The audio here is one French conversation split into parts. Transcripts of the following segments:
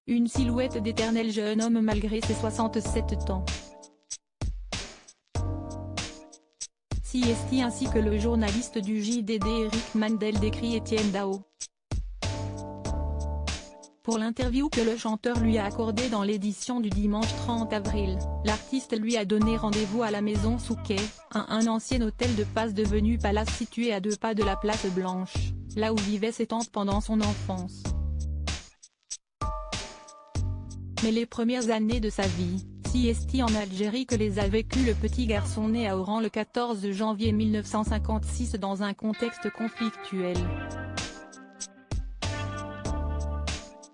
Une silhouette d'éternel jeune homme malgré ses 67 ans. CST ainsi que le journaliste du JDD Eric Mandel décrit Etienne Dao. Pour l'interview que le chanteur lui a accordée dans l'édition du dimanche 30 avril, l'artiste lui a donné rendez-vous à la Maison Souquet, un ancien hôtel de passe devenu palace situé à 2 pas de la place Blanche, là où vivaient ses tantes pendant son enfance. Mais les premières années de sa vie, CST en Algérie que les a vécues le petit garçon né à Oran le 14 janvier 1956 dans un contexte conflictuel.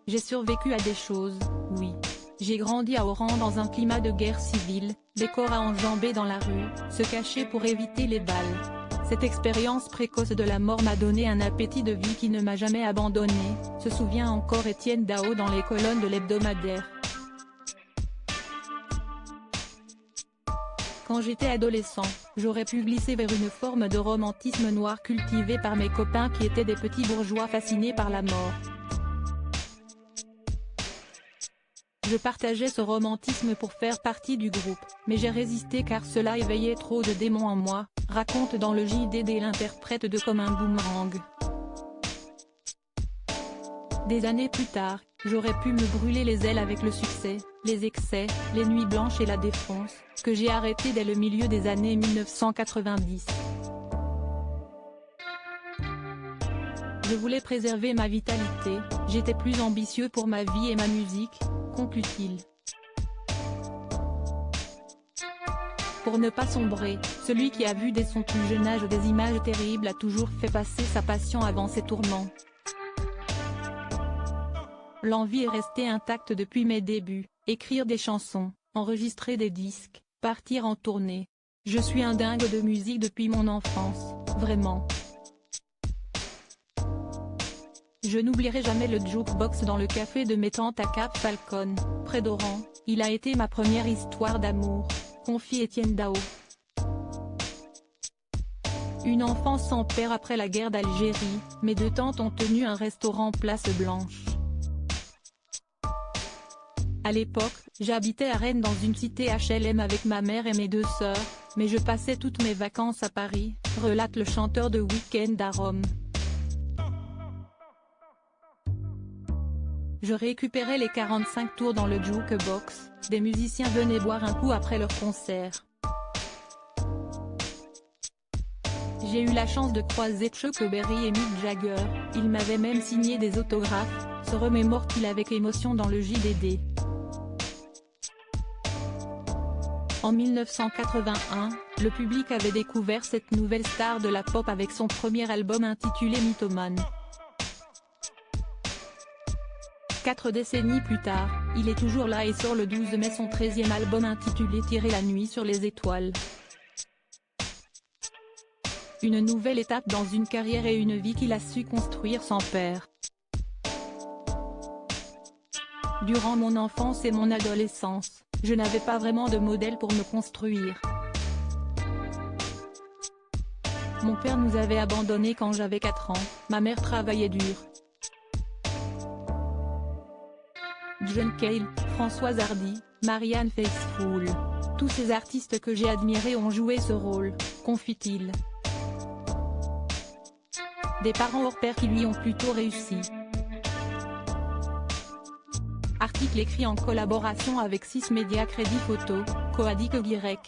J'ai survécu à des choses, oui. J'ai grandi à Oran dans un climat de guerre civile, des corps à enjamber dans la rue, se cacher pour éviter les balles. Cette expérience précoce de la mort m'a donné un appétit de vie qui ne m'a jamais abandonné, se souvient encore Etienne Dao dans les colonnes de l'hebdomadaire. Quand j'étais adolescent, j'aurais pu glisser vers une forme de romantisme noir cultivé par mes copains qui étaient des petits bourgeois fascinés par la mort. Je partageais ce romantisme pour faire partie du groupe, mais j'ai résisté car cela éveillait trop de démons en moi, raconte dans le JDD l'interprète de Comme un boomerang. Des années plus tard, j'aurais pu me brûler les ailes avec le succès, les excès, les nuits blanches et la défonce, que j'ai arrêté dès le milieu des années 1990. Je voulais préserver ma vitalité, j'étais plus ambitieux pour ma vie et ma musique, conclut-il. Pour ne pas sombrer, celui qui a vu dès son plus jeune âge des images terribles a toujours fait passer sa passion avant ses tourments. L'envie est restée intacte depuis mes débuts, écrire des chansons, enregistrer des disques, partir en tournée. Je suis un dingue de musique depuis mon enfance, vraiment. Je n'oublierai jamais le jukebox dans le café de mes tantes à Cap Falcon, près d'Oran, il a été ma première histoire d'amour, confie Etienne Dao. Une enfance sans père après la guerre d'Algérie, mes 2 tantes ont tenu un restaurant place Blanche. À l'époque, j'habitais à Rennes dans une cité HLM avec ma mère et mes 2 sœurs, mais je passais toutes mes vacances à Paris, relate le chanteur de Week-end à Rome. Je récupérais les 45 tours dans le jukebox, des musiciens venaient boire un coup après leur concert. J'ai eu la chance de croiser Chuck Berry et Mick Jagger, ils m'avaient même signé des autographes, se remémore-t-il avec émotion dans le JDD. En 1981, le public avait découvert cette nouvelle star de la pop avec son premier album intitulé Mythomane. 4 décennies plus tard, il est toujours là et sort le 12 mai son 13e album intitulé Tirer la nuit sur les étoiles. Une nouvelle étape dans une carrière et une vie qu'il a su construire sans père. Durant mon enfance et mon adolescence, je n'avais pas vraiment de modèle pour me construire. Mon père nous avait abandonnés quand j'avais 4 ans, ma mère travaillait dur. John Cale, Françoise Hardy, Marianne Faithfull, tous ces artistes que j'ai admirés ont joué ce rôle, confie-t-il. Des parents hors pair qui lui ont plutôt réussi. Article écrit en collaboration avec 6 médias Crédit Photo, Coadic Y.